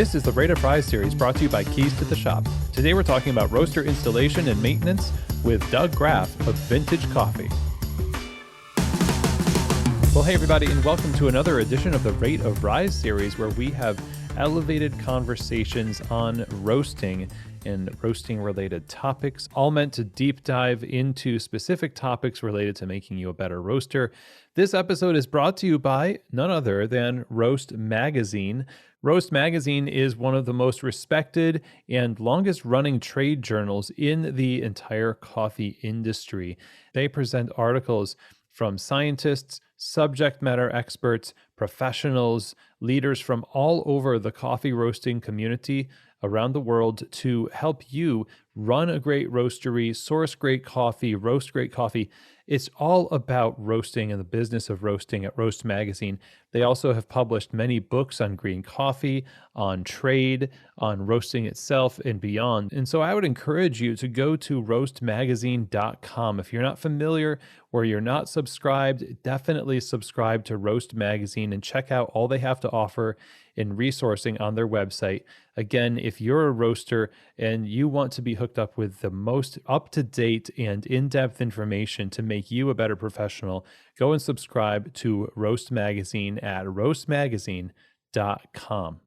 This is the Rate of Rise series brought to you by Keys to the Shop. Today we're talking about roaster installation and maintenance with Doug Graf of Vintage Coffee. Well, hey everybody, and welcome to another edition of the Rate of Rise series where we have elevated conversations on roasting and roasting related topics, all meant to deep dive into specific topics related to making you a better roaster. This episode is brought to you by none other than Roast Magazine. Roast Magazine is one of the most respected and longest running trade journals in the entire coffee industry. They present articles from scientists, subject matter experts, professionals, leaders from all over the coffee roasting community around the world to help you run a great roastery, source great coffee, roast great coffee. It's all about roasting and the business of roasting at Roast Magazine. They also have published many books on green coffee, on trade, on roasting itself, and beyond. And so I would encourage you to go to roastmagazine.com. If you're not familiar or you're not subscribed, definitely subscribe to Roast Magazine and check out all they have to offer in resourcing on their website. Again, if you're a roaster and you want to be hooked up with the most up-to-date and in-depth information to make you a better professional, go and subscribe to Roast Magazine at roastmagazine.com.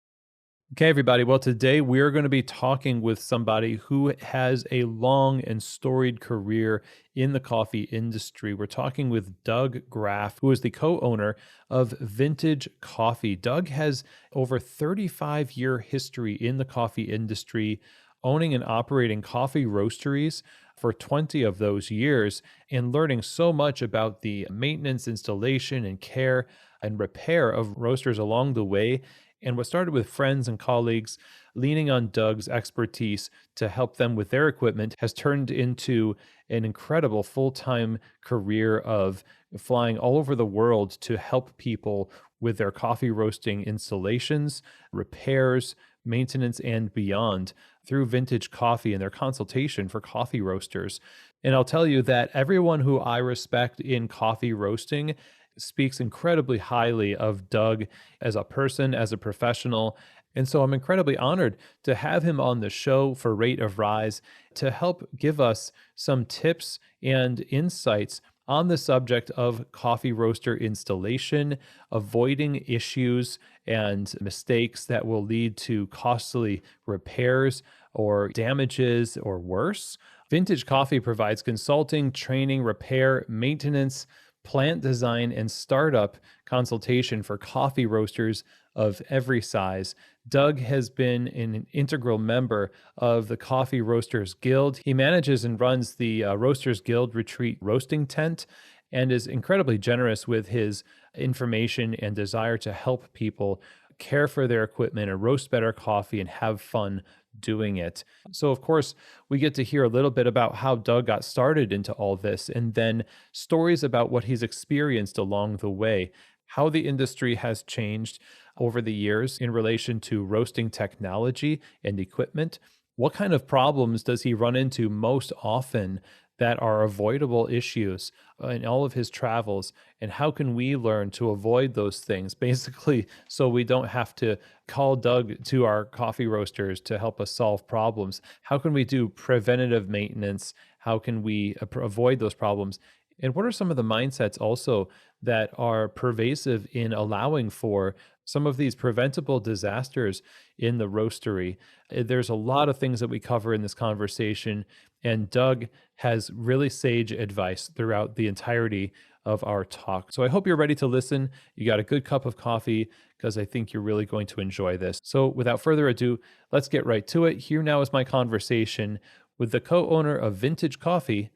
Okay, everybody. Well, today we're going to be talking with somebody who has a long and storied career in the coffee industry. We're talking with Doug Graf, who is the co-owner of Vintage Coffee. Doug has over 35-year history in the coffee industry, owning and operating coffee roasteries for 20 of those years, and learning so much about the maintenance, installation, and care and repair of roasters along the way. And what started with friends and colleagues leaning on Doug's expertise to help them with their equipment has turned into an incredible full-time career of flying all over the world to help people with their coffee roasting installations, repairs, maintenance, and beyond through Vintage Coffee and their consultation for coffee roasters. And I'll tell you that everyone who I respect in coffee roasting speaks incredibly highly of Doug as a person, as a professional. And so I'm incredibly honored to have him on the show for Rate of Rise to help give us some tips and insights on the subject of coffee roaster installation, avoiding issues and mistakes that will lead to costly repairs or damages or worse. Vintage Coffee provides consulting, training, repair, maintenance, plant design, and startup consultation for coffee roasters of every size. Doug has been an integral member of the Coffee Roasters Guild. He manages and runs the Roasters Guild Retreat Roasting Tent and is incredibly generous with his information and desire to help people care for their equipment and roast better coffee and have fun doing it. So of course, we get to hear a little bit about how Doug got started into all this, and then stories about what he's experienced along the way, how the industry has changed over the years in relation to roasting technology and equipment. What kind of problems does he run into most often that are avoidable issues in all of his travels, and how can we learn to avoid those things, basically, so we don't have to call Doug to our coffee roasters to help us solve problems? How can we do preventative maintenance? How can we avoid those problems? And what are some of the mindsets also that are pervasive in allowing for some of these preventable disasters in the roastery? There's a lot of things that we cover in this conversation, and Doug has really sage advice throughout the entirety of our talk. So I hope you're ready to listen. You got a good cup of coffee, because I think you're really going to enjoy this. So without further ado, let's get right to it. Here now is my conversation with the co-owner of Vintage Coffee,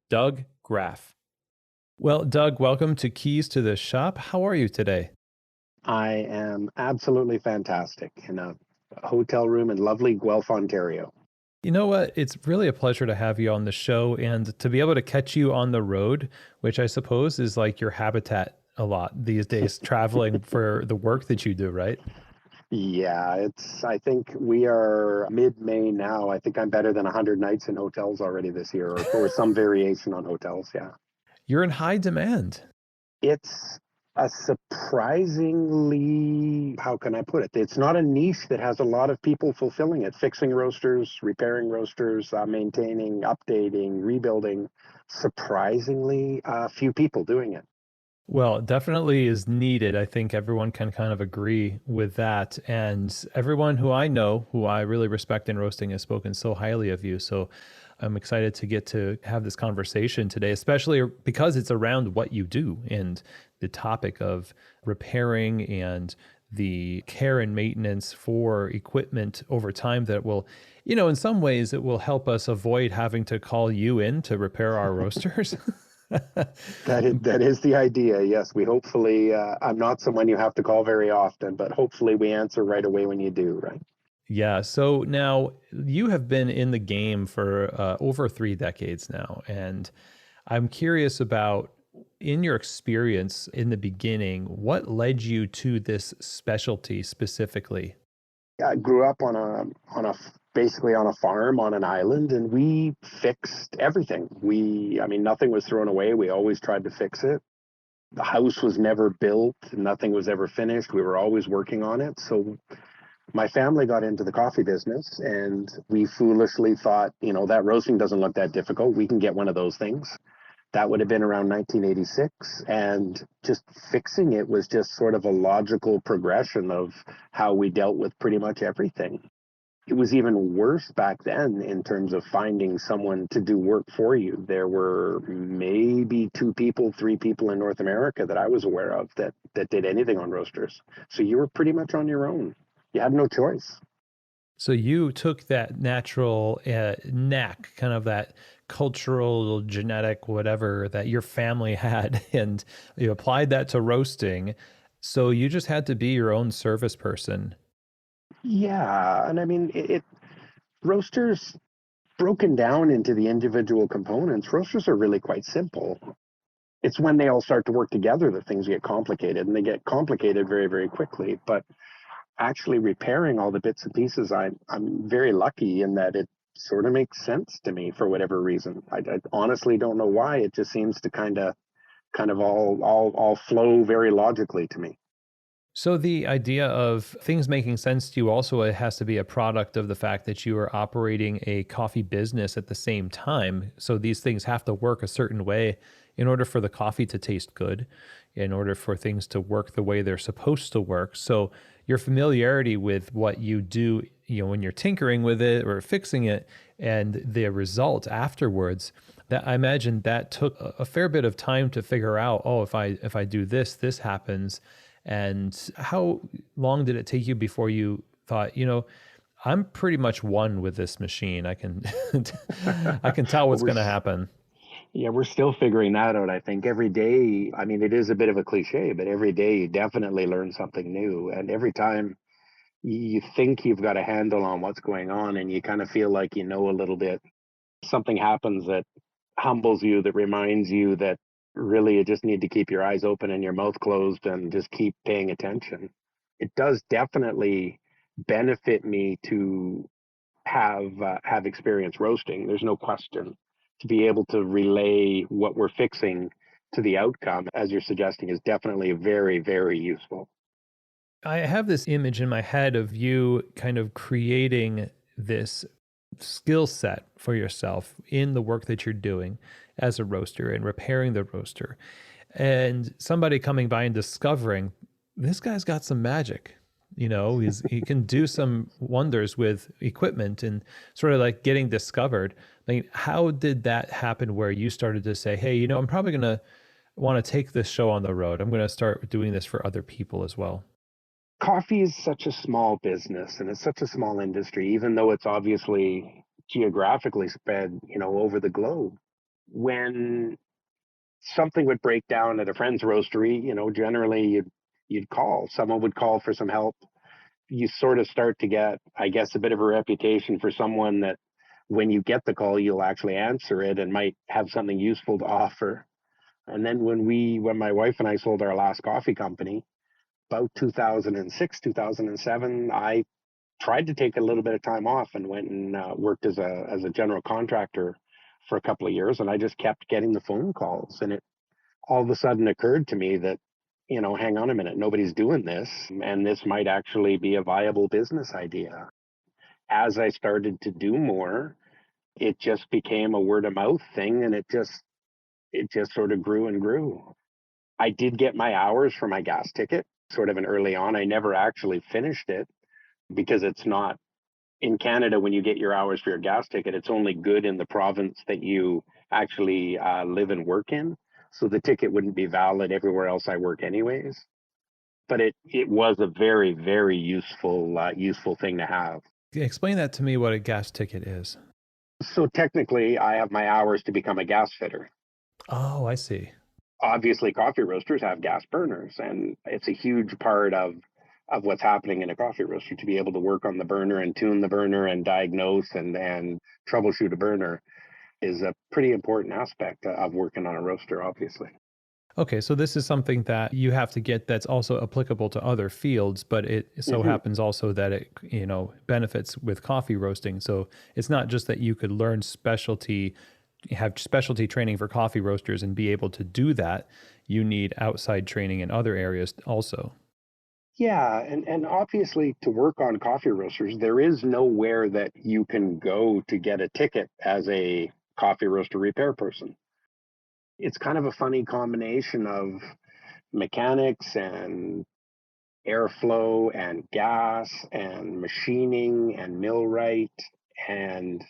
Doug Graf. Well, Doug, welcome to Keys to the Shop. How are you today? I am absolutely fantastic in a hotel room in lovely Guelph, Ontario. You know what? It's really a pleasure to have you on the show and to be able to catch you on the road, which I suppose is like your habitat a lot these days, traveling for the work that you do, right? Yeah, I think we are mid-May now. I think I'm better than 100 nights in hotels already this year, or some variation on hotels. Yeah. You're in high demand. It's A surprisingly, how can I put it? It's not a niche that has a lot of people fulfilling it. Fixing roasters, repairing roasters, maintaining, updating, rebuilding. Surprisingly, few people doing it. Well, it definitely is needed. I think everyone can kind of agree with that. And everyone who I know, who I really respect in roasting, has spoken so highly of you. So I'm excited to get to have this conversation today, especially because it's around what you do and the topic of repairing and the care and maintenance for equipment over time that will, in some ways, it will help us avoid having to call you in to repair our roasters. That is the idea. Yes, we hopefully. I'm not someone you have to call very often, but hopefully we answer right away when you do. Right. Yeah. So now you have been in the game for over 3 decades now. And I'm curious about, in your experience in the beginning, what led you to this specialty specifically? I grew up basically on a farm on an island, and we fixed everything. I mean, nothing was thrown away. We always tried to fix it. The house was never built, nothing was ever finished. We were always working on it. So my family got into the coffee business, and we foolishly thought, that roasting doesn't look that difficult. We can get one of those things. That would have been around 1986. And just fixing it was just sort of a logical progression of how we dealt with pretty much everything. It was even worse back then in terms of finding someone to do work for you. There were maybe two people, three people in North America that I was aware of that did anything on roasters. So you were pretty much on your own. You had no choice. So you took that natural knack, kind of that cultural, genetic, whatever that your family had, and you applied that to roasting. So you just had to be your own service person. Yeah, and I mean roasters broken down into the individual components. Roasters are really quite simple. It's when they all start to work together that things get complicated, and they get complicated very, very quickly. But actually repairing all the bits and pieces, I'm very lucky in that it sort of makes sense to me for whatever reason. I honestly don't know why. It just seems to kind of all flow very logically to me. So the idea of things making sense to you also, it has to be a product of the fact that you are operating a coffee business at the same time. So these things have to work a certain way in order for the coffee to taste good, in order for things to work the way they're supposed to work. So your familiarity with what you do, when you're tinkering with it or fixing it, and the result afterwards, that I imagine that took a fair bit of time to figure out, oh, if I do this, this happens. And how long did it take you before you thought, I'm pretty much one with this machine. I can I can tell But what's going to happen. yeah, we're still figuring that out. I think every day, I mean, it is a bit of a cliche, but every day you definitely learn something new. And every time you think you've got a handle on what's going on and you kind of feel like you know a little bit, something happens that humbles you, that reminds you that really you just need to keep your eyes open and your mouth closed and just keep paying attention. It does definitely benefit me to have experience roasting. There's no question. To be able to relay what we're fixing to the outcome, as you're suggesting, is definitely very, very useful. I have this image in my head of you kind of creating this skill set for yourself in the work that you're doing as a roaster and repairing the roaster. And somebody coming by and discovering this guy's got some magic. He can do some wonders with equipment and sort of like getting discovered. Like, how did that happen where you started to say, hey, I'm probably going to want to take this show on the road. I'm going to start doing this for other people as well. Coffee is such a small business and it's such a small industry, even though it's obviously geographically spread, over the globe. When something would break down at a friend's roastery, generally you'd call. Someone would call for some help. You sort of start to get, I guess, a bit of a reputation for someone that when you get the call, you'll actually answer it and might have something useful to offer. And then when my wife and I sold our last coffee company, about 2006, 2007, I tried to take a little bit of time off and went and worked as a general contractor for a couple of years. And I just kept getting the phone calls. And it all of a sudden occurred to me that, hang on a minute, nobody's doing this, and this might actually be a viable business idea. As I started to do more, it just became a word of mouth thing, and it just sort of grew and grew. I did get my hours for my gas ticket sort of an early on. I never actually finished it because it's not in Canada. When you get your hours for your gas ticket, it's only good in the province that you actually live and work in. So the ticket wouldn't be valid everywhere else I work anyways. But it was a very, very useful thing to have. Explain that to me, what a gas ticket is. So technically, I have my hours to become a gas fitter. Oh, I see. Obviously, coffee roasters have gas burners, and it's a huge part of what's happening in a coffee roaster to be able to work on the burner and tune the burner and diagnose and troubleshoot a burner is a pretty important aspect of working on a roaster, obviously. Okay, so this is something that you have to get that's also applicable to other fields, but it so Hmm. happens also that it, benefits with coffee roasting. So it's not just that you could learn specialty, have specialty training for coffee roasters and be able to do that. You need outside training in other areas also. Yeah, and obviously to work on coffee roasters, there is nowhere that you can go to get a ticket as a coffee roaster repair person. It's kind of a funny combination of mechanics and airflow and gas and machining and millwright and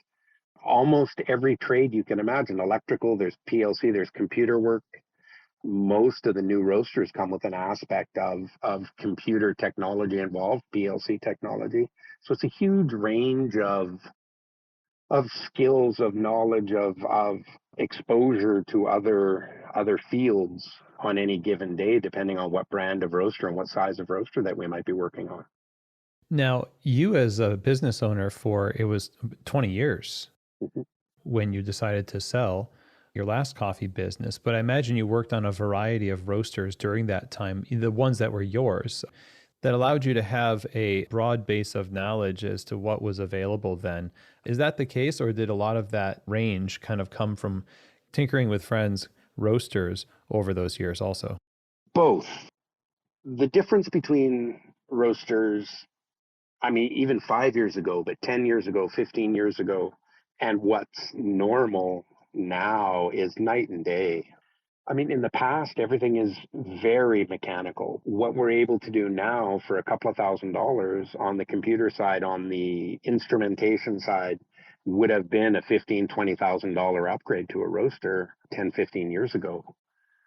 almost every trade you can imagine. Electrical, there's PLC, there's computer work. Most of the new roasters come with an aspect of computer technology involved, PLC technology. So it's a huge range of skills, of knowledge, of exposure to other fields on any given day, depending on what brand of roaster and what size of roaster that we might be working on. Now, you as a business owner for it was 20 years Mhm. when you decided to sell your last coffee business, but I imagine you worked on a variety of roasters during that time, the ones that were yours, that allowed you to have a broad base of knowledge as to what was available then. Is that the case, or did a lot of that range kind of come from tinkering with friends' roasters over those years also? Both. The difference between roasters, I mean, even 5 years ago, but 10 years ago, 15 years ago, and what's normal now is night and day. I mean, in the past, everything is very mechanical. What we're able to do now for a couple of $1,000s on the computer side, on the instrumentation side, would have been a $15,000, $20,000 upgrade to a roaster 10, 15 years ago.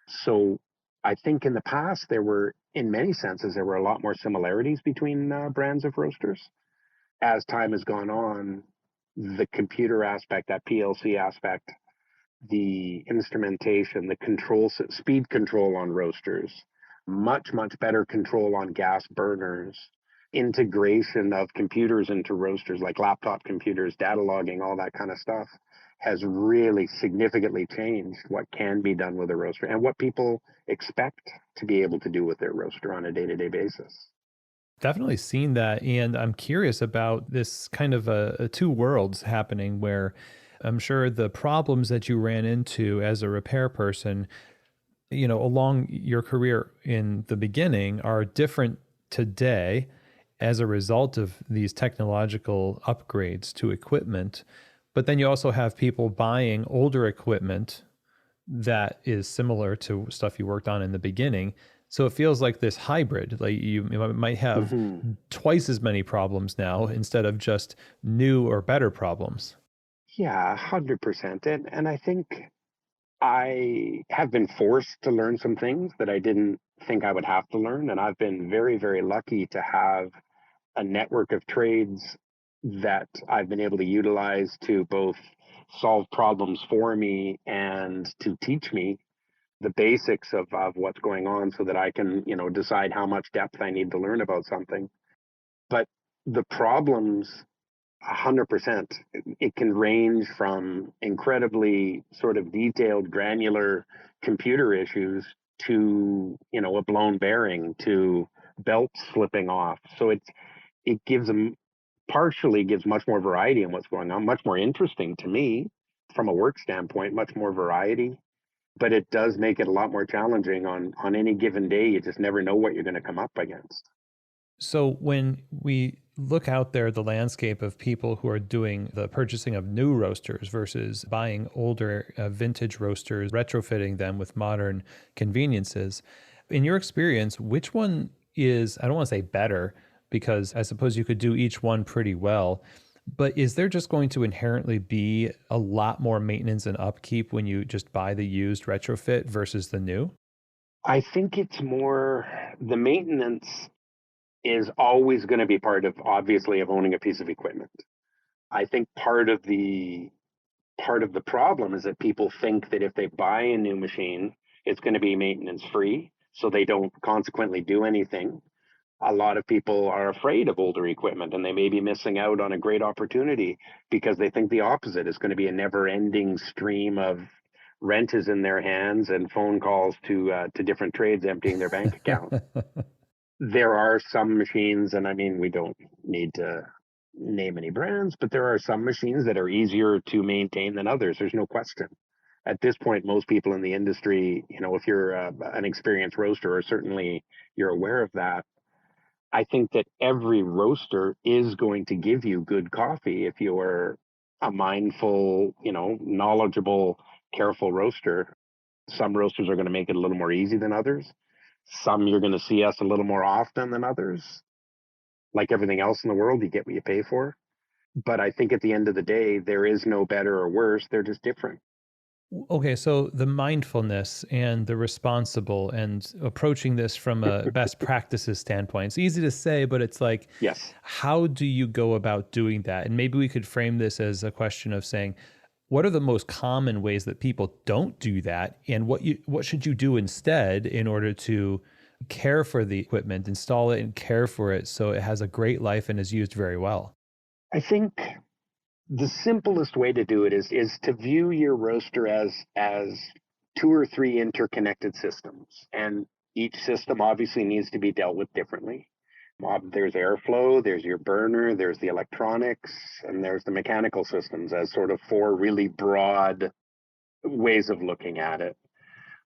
So I think in the past, in many senses, there were a lot more similarities between brands of roasters. As time has gone on, the computer aspect, that PLC aspect, the instrumentation, the speed control on roasters, much better control on gas burners, integration of computers into roasters like laptop computers, data logging, all that kind of stuff has really significantly changed what can be done with a roaster and what people expect to be able to do with their roaster on a day-to-day basis. Definitely seen that. And I'm curious about this kind of a two worlds happening where I'm sure the problems that you ran into as a repair person, along your career in the beginning are different today as a result of these technological upgrades to equipment. But then you also have people buying older equipment that is similar to stuff you worked on in the beginning. So it feels like this hybrid, like you might have Hmm. twice as many problems now instead of just new or better problems. Yeah, 100%. And I think I have been forced to learn some things that I didn't think I would have to learn. And I've been very, very lucky to have a network of trades that I've been able to utilize to both solve problems for me and to teach me the basics of what's going on so that I can, decide how much depth I need to learn about something. But the problems 100%. It can range from incredibly sort of detailed, granular computer issues to, a blown bearing to belts slipping off. So it gives them partially gives much more variety in what's going on, much more interesting to me from a work standpoint, much more variety. but it does make it a lot more challenging on any given day. You just never know what you're going to come up against. So when we look out there, the landscape of people who are doing the purchasing of new roasters versus buying older vintage roasters, retrofitting them with modern conveniences, in your experience, which one is, I don't want to say better, because I suppose you could do each one pretty well, but is there just going to inherently be a lot more maintenance and upkeep when you just buy the used retrofit versus the new? I think it's more the maintenance is always going to be part of, obviously, of owning a piece of equipment. I think part of the problem is that people think that if they buy a new machine, it's going to be maintenance free, so they don't consequently do anything. A lot of people are afraid of older equipment, and they may be missing out on a great opportunity because they think the opposite is going to be a never ending stream of rent is in their hands and phone calls to different trades emptying their bank account. There are some machines, and I mean, we don't need to name any brands, but there are some machines that are easier to maintain than others. There's no question. At this point, most people in the industry, if you're an experienced roaster, or certainly you're aware of that, I think that every roaster is going to give you good coffee if you're a mindful, knowledgeable, careful roaster. Some roasters are going to make it a little more easy than others. Some you're going to see us a little more often than others. Like everything else in the world, you get what you pay for. But I think at the end of the day, there is no better or worse. They're just different. Okay, so the mindfulness and the responsible and approaching this from a best practices standpoint. It's easy to say, but it's like, Yes. how do you go about doing that? And maybe we could frame this as a question of saying, what are the most common ways that people don't do that? And what should you do instead in order to care for the equipment, install it and care for it so it has a great life and is used very well? I think the simplest way to do it is to view your roaster as two or three interconnected systems, and each system obviously needs to be dealt with differently. There's airflow, there's your burner, there's the electronics, and there's the mechanical systems as sort of four really broad ways of looking at it.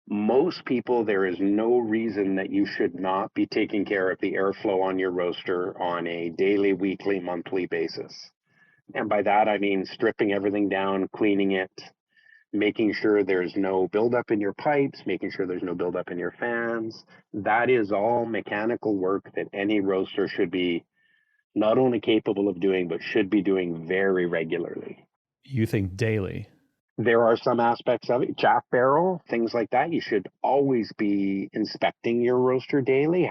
Most people, there is no reason that you should not be taking care of the airflow on your roaster on a daily, weekly, monthly basis. And by that, I mean stripping everything down, cleaning it, making sure there's no buildup in your pipes, making sure there's no buildup in your fans. That is all mechanical work that any roaster should be not only capable of doing, but should be doing very regularly. You think daily? There are some aspects of it, chaff barrel, things like that. You should always be inspecting your roaster daily,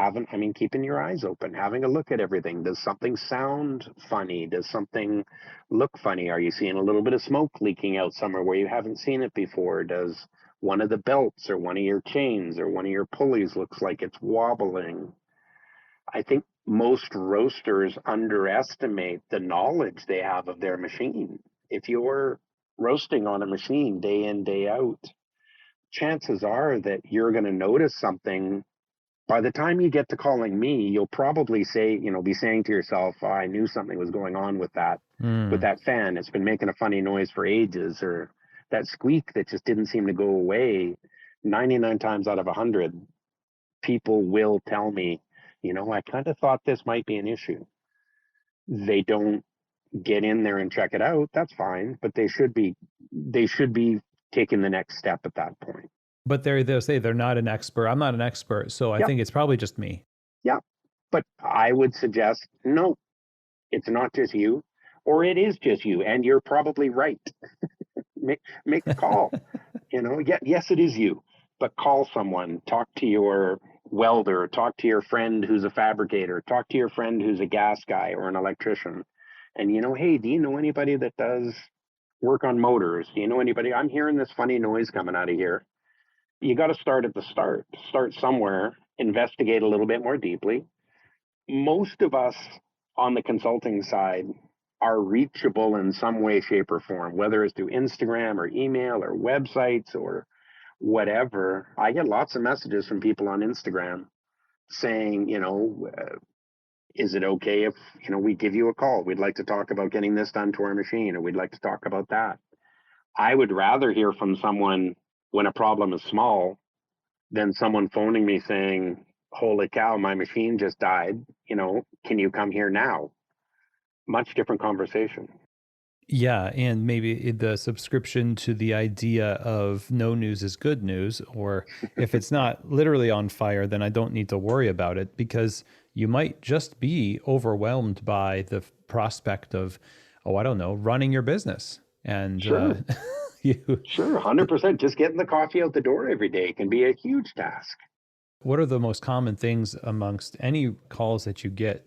keeping your eyes open, having a look at everything. Does something sound funny? Does something look funny? Are you seeing a little bit of smoke leaking out somewhere where you haven't seen it before? Does one of the belts or one of your chains or one of your pulleys looks like it's wobbling? I think most roasters underestimate the knowledge they have of their machine. If you're roasting on a machine day in, day out, chances are that you're going to notice something. By the time you get to calling me, you'll probably be saying to yourself, oh, I knew something was going on with Mm. that fan. It's been making a funny noise for ages, or that squeak that just didn't seem to go away. 99 times out of 100, people will tell me, I kind of thought this might be an issue. They don't get in there and check it out. That's fine, but they should be taking the next step at that point. But they'll say they're not an expert. I'm not an expert, so I Yep, think it's probably just me. yep. But I would suggest no, it's not just you, or it is just you, and you're probably right. Make a call. Yes, it is you, but call someone, talk to your welder, talk to your friend who's a fabricator, talk to your friend who's a gas guy or an electrician. And, hey, do you know anybody that does work on motors? Do you know anybody? I'm hearing this funny noise coming out of here. You got to start at the start somewhere, investigate a little bit more deeply. Most of us on the consulting side are reachable in some way, shape, or form, whether it's through Instagram or email or websites or whatever. I get lots of messages from people on Instagram saying, is it okay if, we give you a call? We'd like to talk about getting this done to our machine, or we'd like to talk about that. I would rather hear from someone When a problem is small, then someone phoning me saying, holy cow, my machine just died, can you come here now? Much different conversation. Yeah, and maybe the subscription to the idea of no news is good news, or if it's not literally on fire, then I don't need to worry about it because you might just be overwhelmed by the prospect of, oh, I don't know, running your business. And Sure, you, sure, 100%. Just getting the coffee out the door every day can be a huge task. what are the most common things amongst any calls that you get?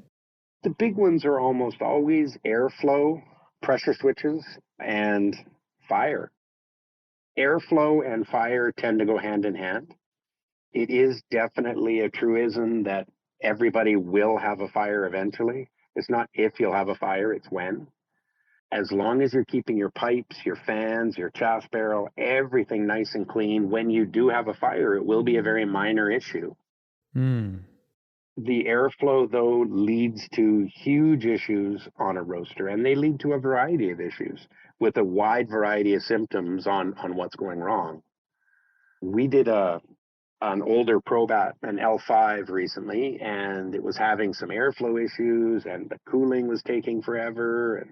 The big ones are almost always airflow, pressure switches, and fire. Airflow and fire tend to go hand in hand. It is definitely a truism that everybody will have a fire eventually. It's not if you'll have a fire, it's when. As long as you're keeping your pipes, your fans, your chaff barrel, everything nice and clean, when you do have a fire, it will be a very minor issue. Hmm. The airflow, though, leads to huge issues on a roaster, and they lead to a variety of issues with a wide variety of symptoms on what's going wrong. We did an older Probat, an L5 recently, and it was having some airflow issues, and the cooling was taking forever, and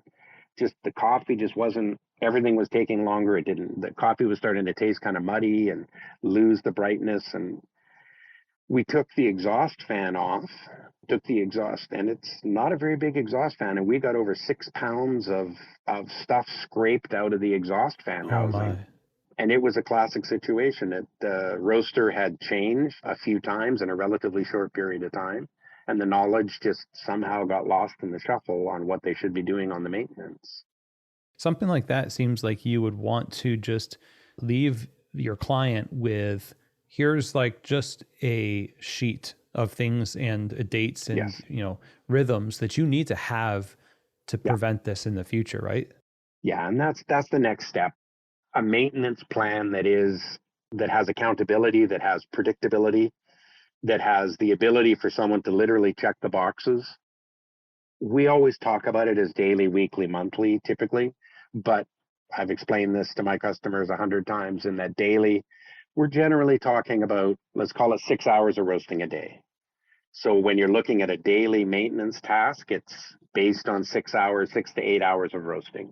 just the coffee just wasn't. Everything was taking longer. It didn't. The coffee was starting to taste kind of muddy and lose the brightness. And we took the exhaust fan off. Took the exhaust, and it's not a very big exhaust fan, and we got over 6 pounds of stuff scraped out of the exhaust fan Oh housing, my. and it was a classic situation. The roaster had changed a few times in a relatively short period of time, and the knowledge just somehow got lost in the shuffle on what they should be doing on the maintenance. Something like that seems like you would want to just leave your client with here's like just a sheet of things and dates and Yes. rhythms that you need to have to Yeah. prevent this in the future, right? Yeah. And that's the next step. A maintenance plan that has accountability, that has predictability, that has the ability for someone to literally check the boxes. We always talk about it as daily, weekly, monthly, typically, but I've explained this to my customers 100 times in that daily, we're generally talking about, let's call it 6 hours of roasting a day. So when you're looking at a daily maintenance task, it's based on 6 hours, 6 to 8 hours of roasting.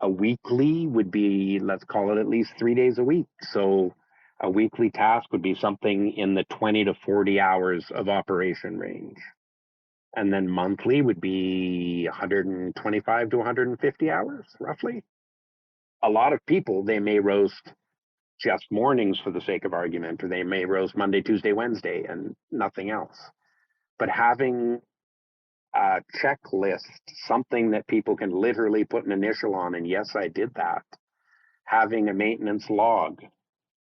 A weekly would be, let's call it at least 3 days a week. So a weekly task would be something in the 20 to 40 hours of operation range. And then monthly would be 125 to 150 hours, roughly. A lot of people, they may roast just mornings for the sake of argument, or they may roast Monday, Tuesday, Wednesday, and nothing else. But having a checklist, something that people can literally put an initial on, and yes, I did that. Having a maintenance log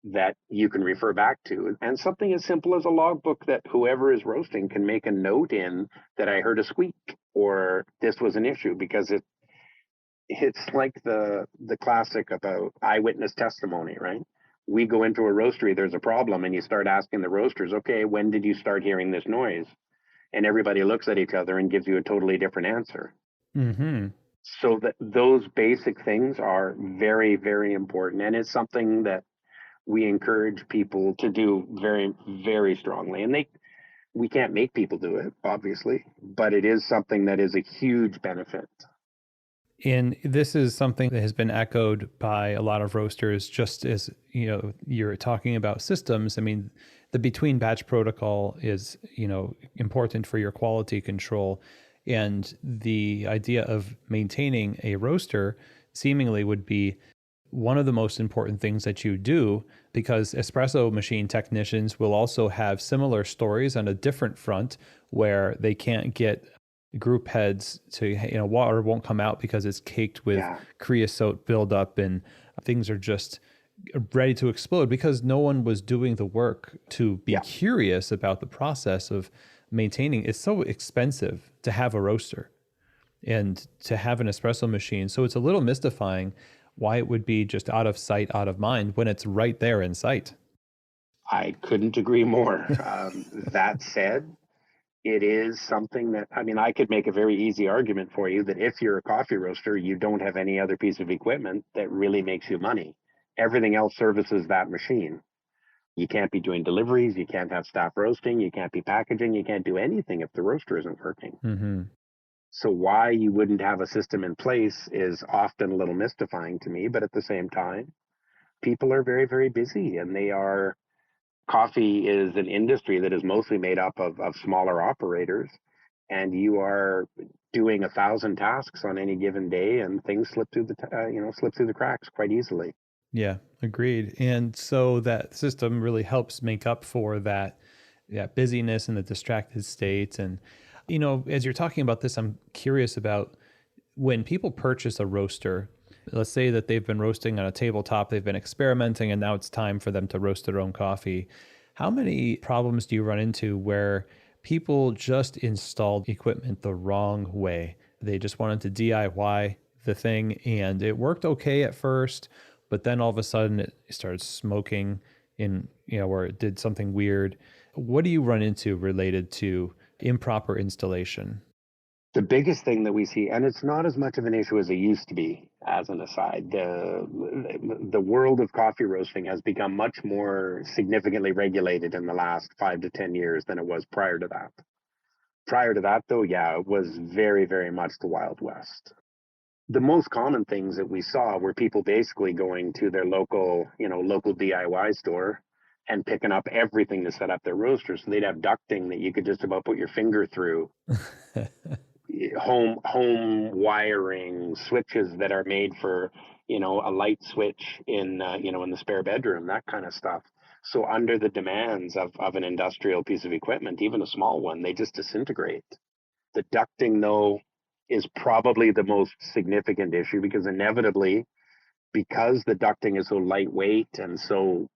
that you can refer back to, and something as simple as a logbook that whoever is roasting can make a note in that I heard a squeak or this was an issue, because it's like the classic about eyewitness testimony, right? We go into a roastery, there's a problem, and you start asking the roasters, okay, when did you start hearing this noise? And everybody looks at each other and gives you a totally different answer. Mm-hmm. So that those basic things are very, very important, and it's something that we encourage people to do very, very strongly. And we can't make people do it, obviously, but it is something that is a huge benefit. And this is something that has been echoed by a lot of roasters, just as you're talking about systems. I mean, the between batch protocol is important for your quality control, and the idea of maintaining a roaster seemingly would be one of the most important things that you do, because espresso machine technicians will also have similar stories on a different front where they can't get group heads to, water won't come out because it's caked with Yeah, creosote buildup and things are just ready to explode because no one was doing the work to be yeah. curious about the process of maintaining. It's so expensive to have a roaster and to have an espresso machine. So it's a little mystifying why it would be just out of sight, out of mind when it's right there in sight. I couldn't agree more. That said, it is something that, I mean, I could make a very easy argument for you that if you're a coffee roaster, you don't have any other piece of equipment that really makes you money. Everything else services that machine. You can't be doing deliveries, you can't have staff roasting, you can't be packaging, you can't do anything if the roaster isn't working. Hmm. So why you wouldn't have a system in place is often a little mystifying to me, but at the same time, people are very, very busy, and coffee is an industry that is mostly made up of smaller operators, and you are doing 1,000 tasks on any given day, and things slip through the cracks quite easily. Yeah, agreed. And so that system really helps make up for that, yeah, busyness and the distracted state. And, as you're talking about this, I'm curious about when people purchase a roaster. Let's say that they've been roasting on a tabletop, they've been experimenting, and now it's time for them to roast their own coffee. How many problems do you run into where people just installed equipment the wrong way? They just wanted to DIY the thing and it worked okay at first, but then all of a sudden it started smoking where it did something weird. What do you run into related to improper installation? The biggest thing that we see, and it's not as much of an issue as it used to be, as an aside, the world of coffee roasting has become much more significantly regulated in the last 5 to 10 years than it was prior to that. Prior to that, though, yeah, it was very, very much the Wild West. The most common things that we saw were people basically going to their local DIY store and picking up everything to set up their roasters. So they'd have ducting that you could just about put your finger through, home wiring, switches that are made for a light switch in the spare bedroom, that kind of stuff. So under the demands of an industrial piece of equipment, even a small one, they just disintegrate. The ducting, though, is probably the most significant issue, because inevitably, because the ducting is so lightweight and so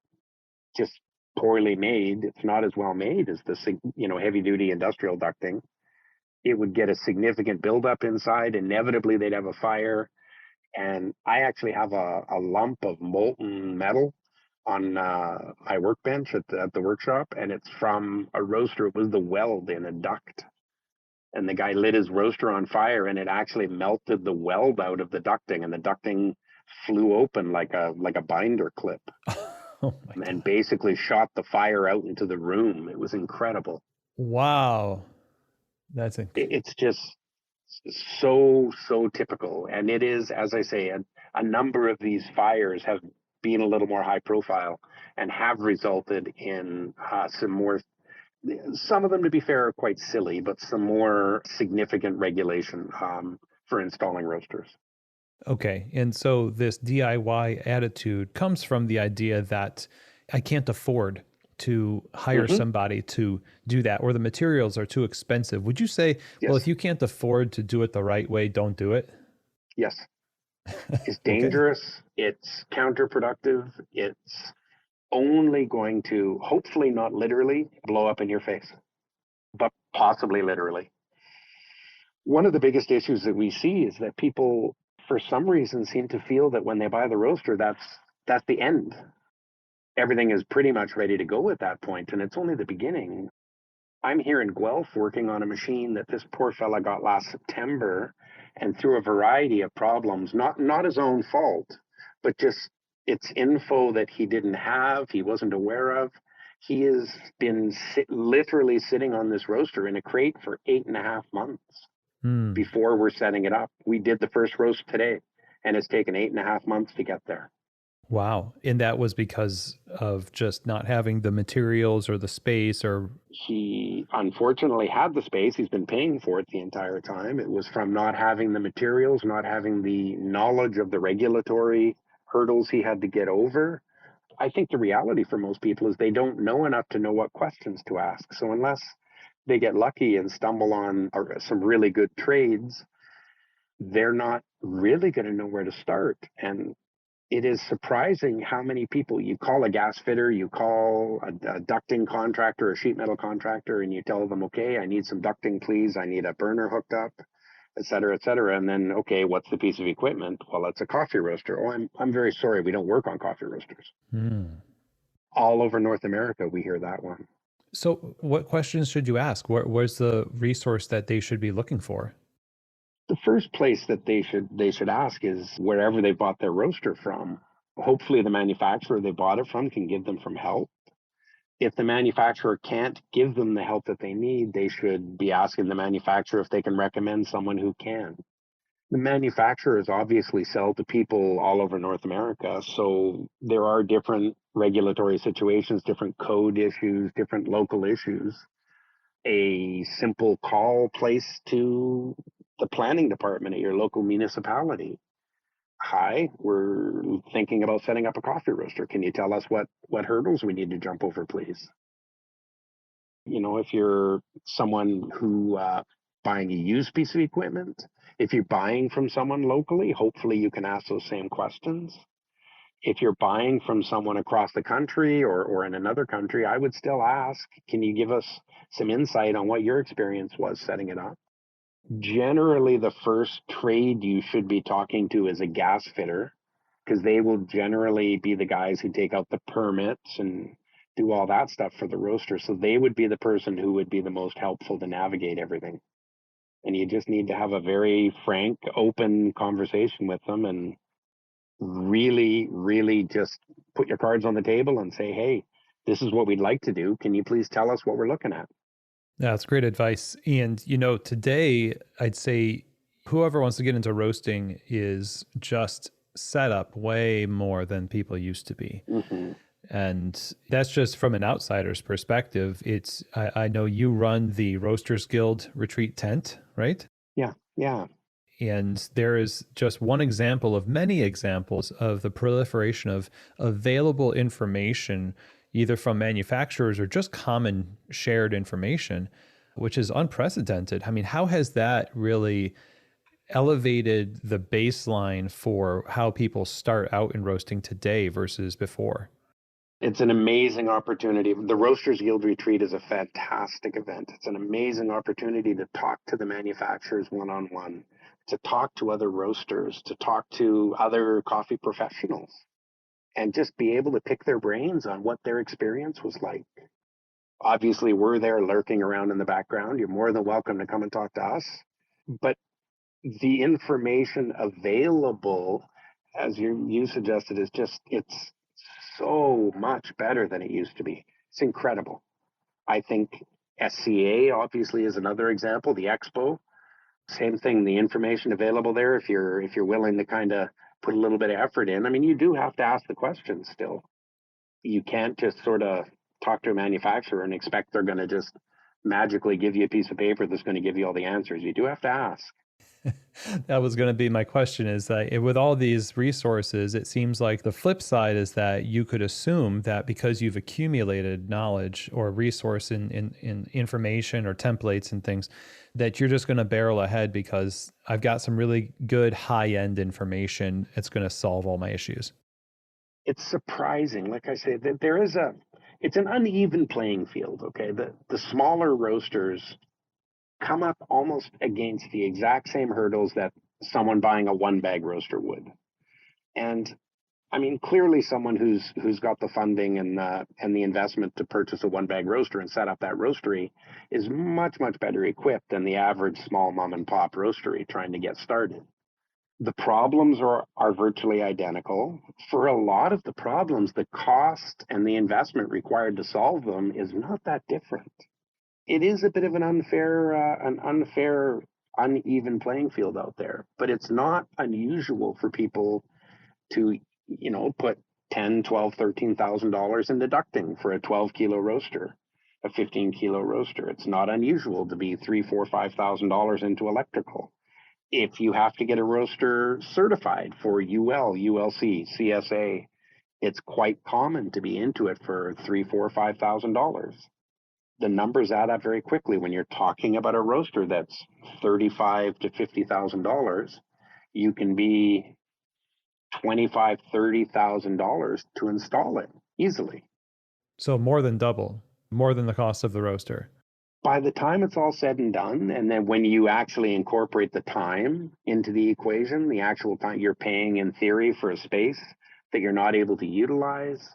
just poorly made, it's not as well made as the heavy duty industrial ducting. It would get a significant buildup inside. Inevitably, they'd have a fire. And I actually have a lump of molten metal on my workbench at the workshop, and it's from a roaster. It was the weld in a duct, and the guy lit his roaster on fire, and it actually melted the weld out of the ducting, and the ducting flew open like a binder clip, Oh my and God. basically shot the fire out into the room. It was incredible. Wow. That's It's just so typical, and it is, as I say, a number of these fires have been a little more high profile and have resulted in some of them, to be fair, are quite silly, but some more significant regulation for installing roasters. okay. And so this DIY attitude comes from the idea that I can't afford to hire Hmm. somebody to do that, or the materials are too expensive. Would you say, well, if Yes, you can't afford to do it the right way, don't do it? yes. It's Okay. dangerous. It's counterproductive. It's only going to, hopefully not literally, blow up in your face, but possibly literally. One of the biggest issues that we see is that people, for some reason, seem to feel that when they buy the roaster, that's the end. Everything is pretty much ready to go at that point, and it's only the beginning. I'm here in Guelph working on a machine that this poor fella got last September, and through a variety of problems, not his own fault, but just it's info that he didn't have, he wasn't aware of. He has been literally sitting on this roaster in a crate for 8.5 months Hmm. before we're setting it up. We did the first roast today, and it's taken 8.5 months to get there. Wow. And that was because of just not having the materials or the space or, He unfortunately had the space. He's been paying for it the entire time. It was from not having the materials, not having the knowledge of the regulatory hurdles he had to get over. I think the reality for most people is they don't know enough to know what questions to ask. So unless they get lucky and stumble on some really good trades, they're not really going to know where to start. And it is surprising how many people you call a gas fitter, you call a ducting contractor, a sheet metal contractor, and you tell them, okay, I need some ducting, please. I need a burner hooked up, et cetera, et cetera. And then, okay, what's the piece of equipment? Well, it's a coffee roaster. Oh, I'm very sorry. We don't work on coffee roasters. hmm. All over North America, we hear that one. So what questions should you ask? Where's the resource that they should be looking for? The first place that they should ask is wherever they bought their roaster from. Hopefully the manufacturer they bought it from can give them some help. If the manufacturer can't give them the help that they need, they should be asking the manufacturer if they can recommend someone who can. The manufacturers obviously sell to people all over North America, so there are different regulatory situations, different code issues, different local issues. A simple call placed to the planning department at your local municipality. Hi, we're thinking about setting up a coffee roaster. Can you tell us what hurdles we need to jump over, please? If you're someone who buying a used piece of equipment, if you're buying from someone locally, hopefully you can ask those same questions. If you're buying from someone across the country or in another country, I would still ask, can you give us some insight on what your experience was setting it up? Generally, the first trade you should be talking to is a gas fitter, because they will generally be the guys who take out the permits and do all that stuff for the roaster. So they would be the person who would be the most helpful to navigate everything. And you just need to have a very frank, open conversation with them and really, really just put your cards on the table and say, hey, this is what we'd like to do. Can you please tell us what we're looking at? That's great advice. And, today I'd say whoever wants to get into roasting is just set up way more than people used to be. Mm-hmm. And that's just from an outsider's perspective. I know you run the Roasters Guild retreat tent, right? Yeah, yeah. And there is just one example of many examples of the proliferation of available information, either from manufacturers or just common shared information, which is unprecedented. I mean, how has that really elevated the baseline for how people start out in roasting today versus before? It's an amazing opportunity. The Roasters Guild Retreat is a fantastic event. It's an amazing opportunity to talk to the manufacturers one-on-one, to talk to other roasters, to talk to other coffee professionals, and just be able to pick their brains on what their experience was like. Obviously, we're there lurking around in the background. You're more than welcome to come and talk to us. But the information available, as you suggested, is just, it's so much better than it used to be. It's incredible. I think SCA obviously is another example. The Expo, same thing. The information available there, if you're willing to kind of put a little bit of effort in. I mean, you do have to ask the questions still. You can't just sort of talk to a manufacturer and expect they're going to just magically give you a piece of paper that's going to give you all the answers. You do have to ask. That was going to be my question, is that with all these resources, it seems like the flip side is that you could assume that because you've accumulated knowledge or resource in information or templates and things, that you're just going to barrel ahead because I've got some really good high end information. It's going to solve all my issues. It's surprising. Like I say, that it's an uneven playing field. Okay. The smaller roasters come up almost against the exact same hurdles that someone buying a one bag roaster would. And I mean, clearly, someone who's got the funding and the investment to purchase a one bag roaster and set up that roastery is much better equipped than the average small mom and pop roastery trying to get started. The problems are virtually identical. For a lot of the problems, the cost and the investment required to solve them is not that different. It is a bit of an unfair, uneven playing field out there, but it's not unusual for people to, put 10, 12, $13,000 in deducting for a 12-kilo roaster, a 15-kilo roaster. It's not unusual to be $3, 4, $5,000 into electrical. If you have to get a roaster certified for UL, ULC, CSA, it's quite common to be into it for $3, 4, $5,000. The numbers add up very quickly when you're talking about a roaster that's $35 to $50,000. You can be $25, $30,000 to install it easily. So more than double, more than the cost of the roaster. By the time it's all said and done, and then when you actually incorporate the time into the equation, the actual time you're paying in theory for a space that you're not able to utilize,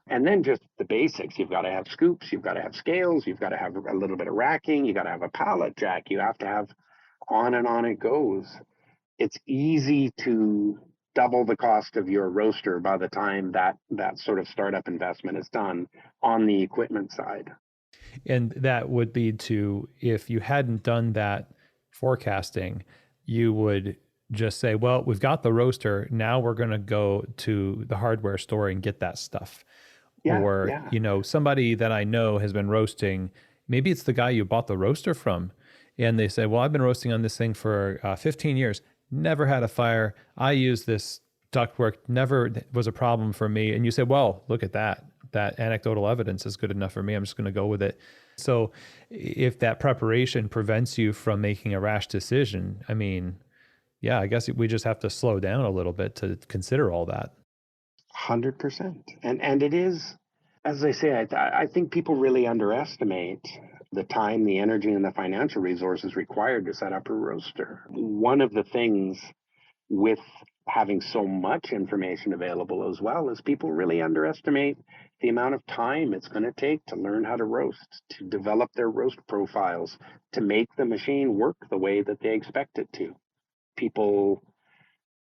and then just the basics. You've got to have scoops, you've got to have scales, you've got to have a little bit of racking, you got to have a pallet jack, you have to have, on and on it goes. It's easy to double the cost of your roaster by the time that sort of startup investment is done on the equipment side. And that would lead to, if you hadn't done that forecasting, you would just say, well, we've got the roaster. Now we're going to go to the hardware store and get that stuff. Yeah, Or, yeah. somebody that I know has been roasting. Maybe it's the guy you bought the roaster from. And they say, well, I've been roasting on this thing for 15 years, never had a fire. I use this ductwork, never was a problem for me. And you say, well, look at that. That anecdotal evidence is good enough for me. I'm just going to go with it. So if that preparation prevents you from making a rash decision, I mean, yeah, I guess we just have to slow down a little bit to consider all that. 100%. And it is, as I say, I think people really underestimate the time, the energy, and the financial resources required to set up a roaster. One of the things with having so much information available as well is people really underestimate the amount of time it's going to take to learn how to roast, to develop their roast profiles, to make the machine work the way that they expect it to. People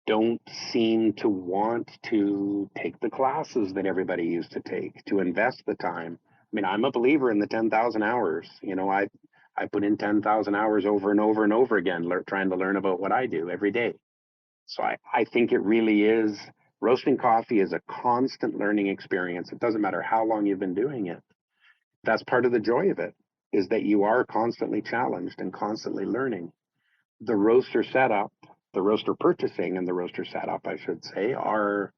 don't seem to want to take the classes that everybody used to take, to invest the time. I mean, I'm a believer in the 10,000 hours. I put in 10,000 hours over and over and over again, trying to learn about what I do every day. So I think it really is, roasting coffee is a constant learning experience. It doesn't matter how long you've been doing it. That's part of the joy of it, is that you are constantly challenged and constantly learning. The roaster setup, the roaster purchasing and the roaster setup, I should say, are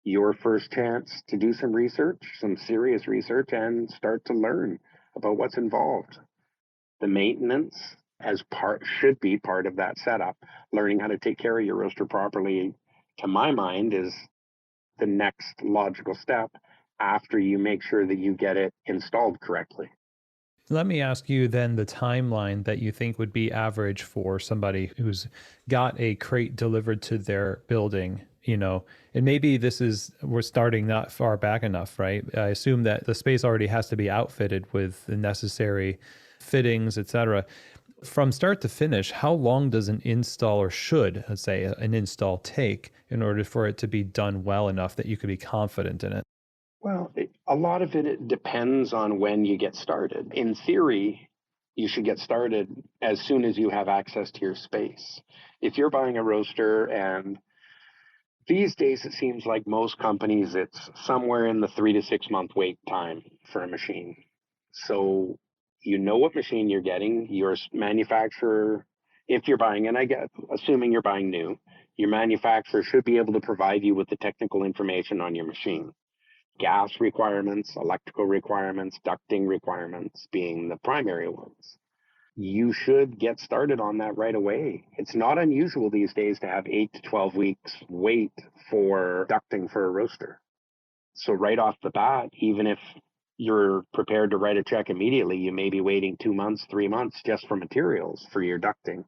your first chance to do some research, some serious research, and start to learn about what's involved. The maintenance as part should be part of that setup. Learning how to take care of your roaster properly, to my mind, is the next logical step after you make sure that you get it installed correctly. Let me ask you then the timeline that you think would be average for somebody who's got a crate delivered to their building, and maybe we're starting not far back enough, right? I assume that the space already has to be outfitted with the necessary fittings, et cetera. From start to finish, how long does an install, or should, let's say, an install take in order for it to be done well enough that you could be confident in it? Well, a lot of it depends on when you get started. In theory, you should get started as soon as you have access to your space. If you're buying a roaster, and these days it seems like most companies, it's somewhere in the 3 to 6 month wait time for a machine. So you know what machine you're getting. Your manufacturer, if you're buying, and I get, assuming you're buying new, your manufacturer should be able to provide you with the technical information on your machine. Gas requirements, electrical requirements, ducting requirements being the primary ones. You should get started on that right away. It's not unusual these days to have 8 to 12 weeks wait for ducting for a roaster. So right off the bat, even if you're prepared to write a check immediately, you may be waiting 2 months, 3 months just for materials for your ducting.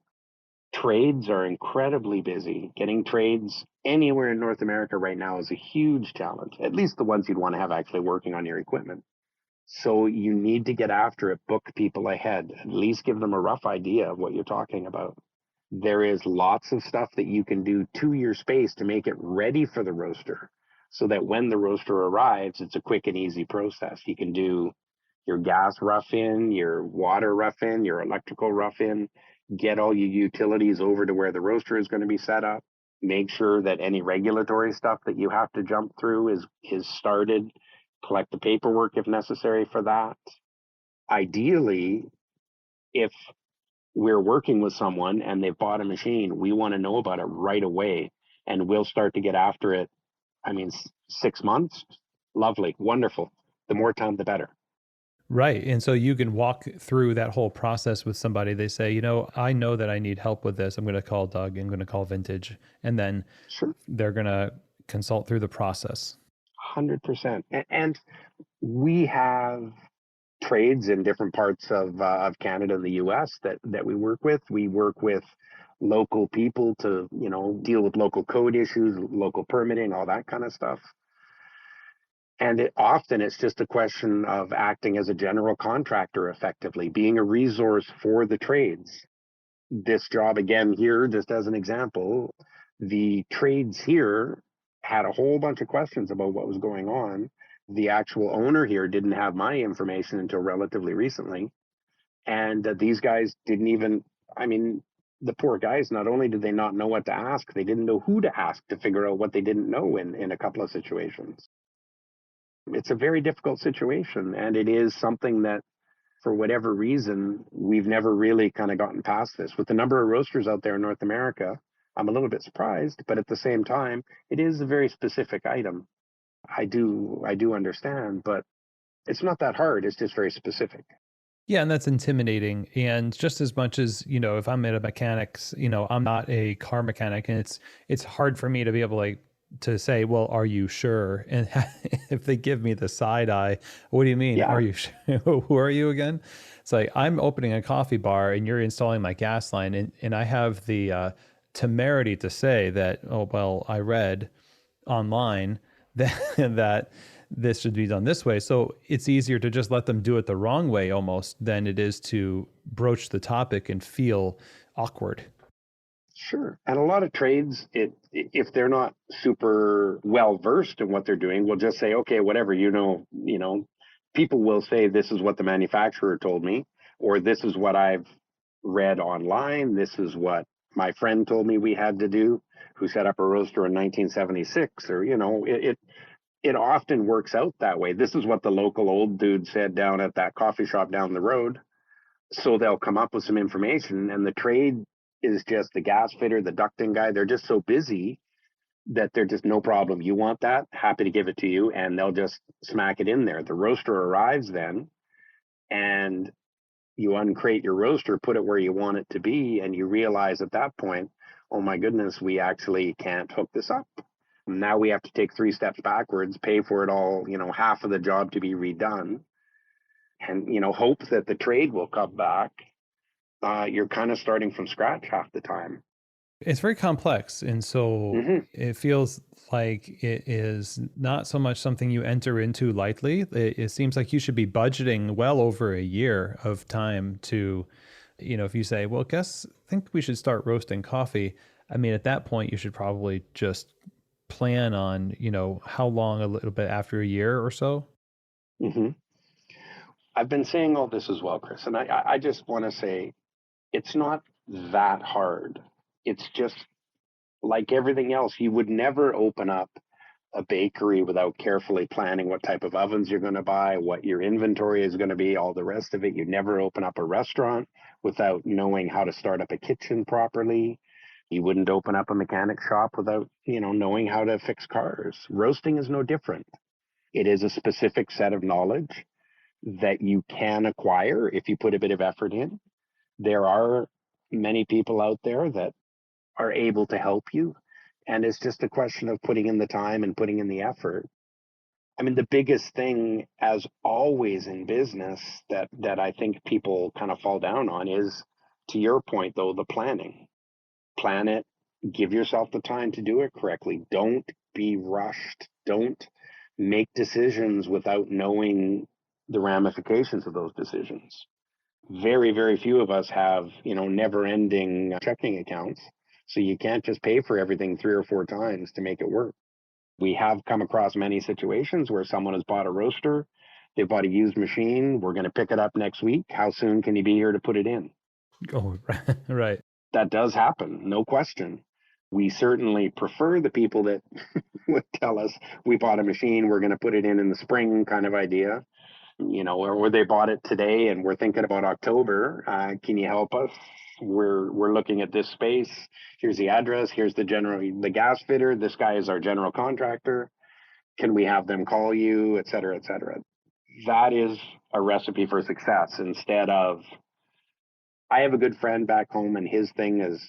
Trades are incredibly busy. Getting trades anywhere in North America right now is a huge challenge, at least the ones you'd want to have actually working on your equipment. So you need to get after it, book people ahead, at least give them a rough idea of what you're talking about. There is lots of stuff that you can do to your space to make it ready for the roaster, so that when the roaster arrives, it's a quick and easy process. You can do your gas rough in, your water rough in, your electrical rough in, get all your utilities over to where the roaster is going to be set up. Make sure that any regulatory stuff that you have to jump through is started. Collect the paperwork if necessary for that. Ideally, if we're working with someone and they've bought a machine, we want to know about it right away, and we'll start to get after it. I mean, 6 months, lovely, wonderful. The more time, the better. Right. And so you can walk through that whole process with somebody. They say, I know that I need help with this. I'm going to call Doug. I'm going to call Vintage. And then Sure, they're going to consult through the process. 100%. And we have trades in different parts of Canada and the U.S. that we work with. We work with local people to deal with local code issues, local permitting, all that kind of stuff. And often it's just a question of acting as a general contractor effectively, being a resource for the trades. This job, again, here, just as an example, The trades here had a whole bunch of questions about what was going on. The actual owner here didn't have my information until relatively recently. And these guys didn't even, I mean, the poor guys, not only did they not know what to ask, they didn't know who to ask to figure out what they didn't know in a couple of situations. It's a very difficult situation. And it is something that, for whatever reason, we've never really kind of gotten past this. With the number of roasters out there in North America, I'm a little bit surprised, but at the same time, it is a very specific item. I do understand, but it's not that hard. It's just very specific. Yeah, and that's intimidating. And just as much as, if I'm at a mechanics, I'm not a car mechanic, and it's hard for me to be able to say, well, are you sure? And if they give me the side eye, what do you mean? Are Yeah. you sure? Who are you again? It's like I'm opening a coffee bar and you're installing my gas line, and I have the temerity to say that, oh well, I read online that that this should be done this way. So it's easier to just let them do it the wrong way almost than it is to broach the topic and feel awkward. Sure. And a lot of trades, if they're not super well versed in what they're doing, will just say, okay, whatever, people will say this is what the manufacturer told me, or this is what I've read online, this is what my friend told me we had to do, who set up a roaster in 1976, or it often works out that way. This is what the local old dude said down at that coffee shop down the road. So they'll come up with some information, and the trade is just the gas fitter, the ducting guy. They're just so busy that they're just no problem. You want that? Happy to give it to you. And they'll just smack it in there. The roaster arrives then, and you uncrate your roaster, put it where you want it to be, and you realize at that point, oh my goodness, we actually can't hook this up. Now we have to take 3 steps backwards, pay for it all, half of the job to be redone, and, hope that the trade will come back. You're kind of starting from scratch half the time. It's very complex. And so Hmm. it feels like it is not so much something you enter into lightly. It seems like you should be budgeting well over a year of time to, if you say, well, think we should start roasting coffee. I mean, at that point, you should probably just plan on, how long a little bit after a year or so. Hmm. I've been saying all this as well, Chris, and I just want to say it's not that hard. It's just like everything else. You would never open up a bakery without carefully planning what type of ovens you're going to buy, what your inventory is going to be, all the rest of it. You'd never open up a restaurant without knowing how to start up a kitchen properly. You wouldn't open up a mechanic shop without, knowing how to fix cars. Roasting is no different. It is a specific set of knowledge that you can acquire if you put a bit of effort in. There are many people out there that are able to help you. And it's just a question of putting in the time and putting in the effort. I mean, the biggest thing, as always in business, that I think people kind of fall down on is, to your point, though, the planning. Plan it, give yourself the time to do it correctly. Don't be rushed. Don't make decisions without knowing the ramifications of those decisions. Very, very few of us have, never ending checking accounts. So you can't just pay for everything 3 or 4 times to make it work. We have come across many situations where someone has bought a roaster, they bought a used machine, we're going to pick it up next week. How soon can you be here to put it in? Oh, right. That does happen, no question. We certainly prefer the people that would tell us we bought a machine, we're going to put it in the spring kind of idea. Or they bought it today and we're thinking about October. Can you help us? We're looking at this space. Here's the address. Here's the gas fitter. This guy is our general contractor. Can we have them call you, et cetera, et cetera? That is a recipe for success. Instead of, I have a good friend back home, and his thing is,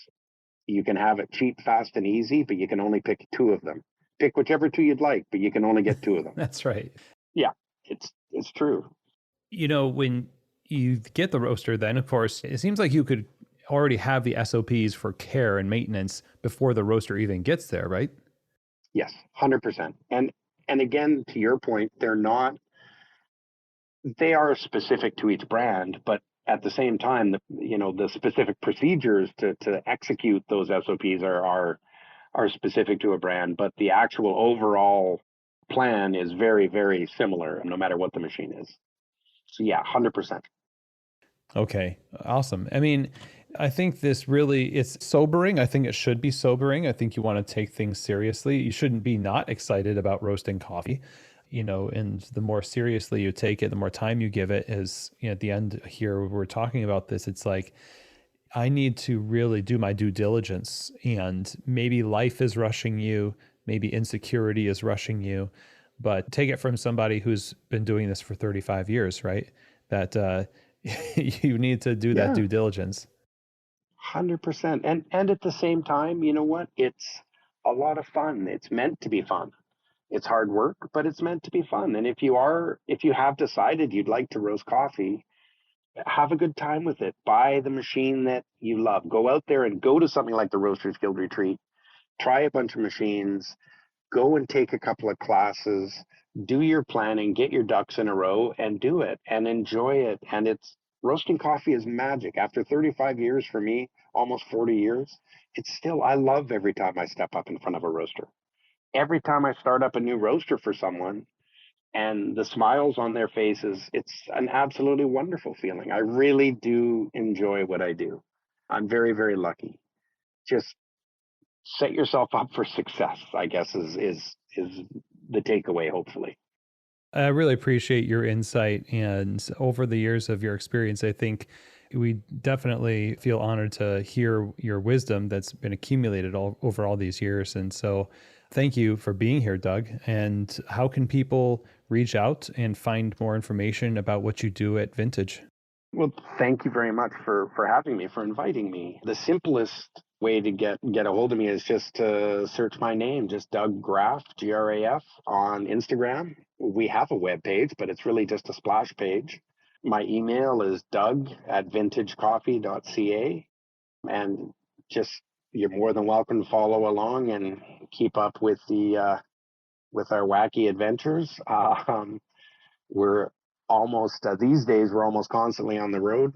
you can have it cheap, fast, and easy, but you can only pick 2 of them. Pick whichever 2 you'd like, but you can only get 2 of them. That's right. Yeah, it's true. When you get the roaster, then of course, it seems like you could already have the SOPs for care and maintenance before the roaster even gets there, right? Yes, 100%. And again, to your point, they are specific to each brand, but at the same time, the specific procedures to execute those SOPs are are specific to a brand, but the actual overall plan is very, very similar no matter what the machine is. So yeah, 100%. Okay, awesome. I mean, I think this really it's sobering. I think it should be sobering. I think you want to take things seriously. You shouldn't be not excited about roasting coffee, and the more seriously you take it, the more time you give it is, at the end here we're talking about this, it's like I need to really do my due diligence, and maybe life is rushing you, maybe insecurity is rushing you, but take it from somebody who's been doing this for 35 years, right? That you need to do that Yeah, due diligence. 100%. And at the same time, you know what? It's a lot of fun. It's meant to be fun. It's hard work, but it's meant to be fun. And if you have decided you'd like to roast coffee, have a good time with it. Buy the machine that you love. Go out there and go to something like the Roasters Guild Retreat. Try a bunch of machines. Go and take a couple of classes. Do your planning. Get your ducks in a row and do it and enjoy it. And it's roasting coffee is magic. After 35 years for me, almost 40 years, it's still I love every time I step up in front of a roaster. Every time I start up a new roaster for someone, and the smiles on their faces, it's an absolutely wonderful feeling. I really do enjoy what I do. I'm very, very lucky. Just set yourself up for success, I guess is the takeaway, hopefully. I really appreciate your insight. And over the years of your experience, I think we definitely feel honored to hear your wisdom that's been accumulated all over all these years. And so thank you for being here, Doug. And how can people reach out and find more information about what you do at Vintage? Well, thank you very much for having me, for inviting me. The simplest way to get a hold of me is just to search my name, just Doug Graf, Graf, on Instagram. We have a web page, but it's really just a splash page. My email is doug@vintagecoffee.ca, and just you're more than welcome to follow along and keep up with the with our wacky adventures. We're almost these days we're almost constantly on the road.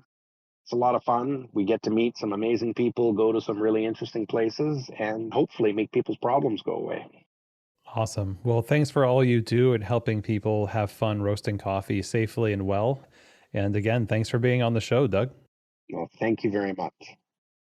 It's a lot of fun. We get to meet some amazing people, go to some really interesting places, and hopefully make people's problems go away. Awesome. Well, thanks for all you do and helping people have fun roasting coffee safely and well. And again, thanks for being on the show, Doug. Well, thank you very much.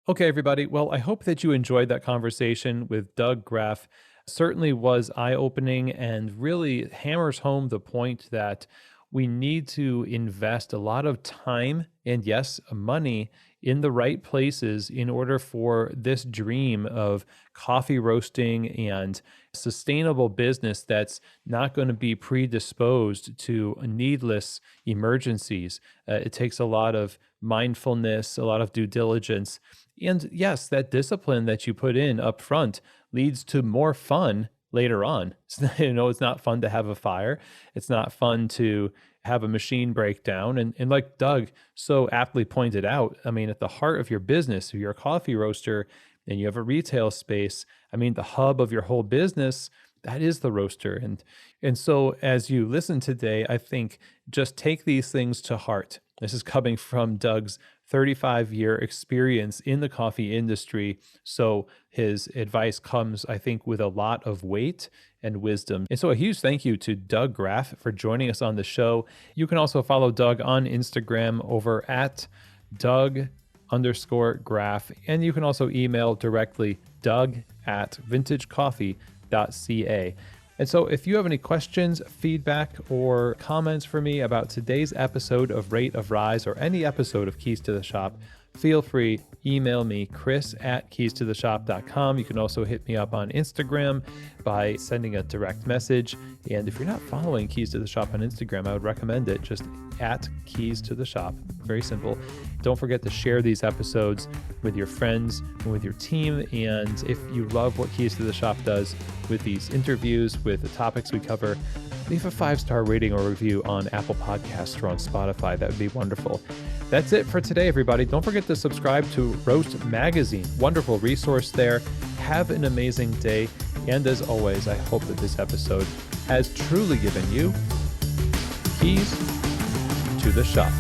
Okay, everybody. Well, I hope that you enjoyed that conversation with Doug Graff. Certainly was eye opening and really hammers home the point that we need to invest a lot of time and, yes, money in the right places in order for this dream of coffee roasting and sustainable business that's not going to be predisposed to needless emergencies. It takes a lot of mindfulness, a lot of due diligence. And yes, that discipline that you put in up front leads to more fun later on. It's not fun to have a fire. It's not fun to have a machine break down. And like Doug so aptly pointed out, I mean, at the heart of your business, if you're a coffee roaster and you have a retail space, I mean, the hub of your whole business, that is the roaster. And so as you listen today, I think just take these things to heart. This is coming from Doug's 35-year experience in the coffee industry. So his advice comes, I think, with a lot of weight and wisdom. And so a huge thank you to Doug Graff for joining us on the show. You can also follow Doug on Instagram over at Doug_Graff. And you can also email directly doug@vintagecoffee.ca. And so if you have any questions, feedback, or comments for me about today's episode of Rate of Rise or any episode of Keys to the Shop, feel free, email me, chris@keystotheshop.com. You can also hit me up on Instagram by sending a direct message. And if you're not following Keys to the Shop on Instagram, I would recommend it, just at Keys to the Shop. Very simple. Don't forget to share these episodes with your friends and with your team. And if you love what Keys to the Shop does with these interviews, with the topics we cover, leave a 5-star rating or review on Apple Podcasts or on Spotify. That would be wonderful. That's it for today, everybody. Don't forget to subscribe to Roast Magazine. Wonderful resource there. Have an amazing day. And as always, I hope that this episode has truly given you keys to the shop.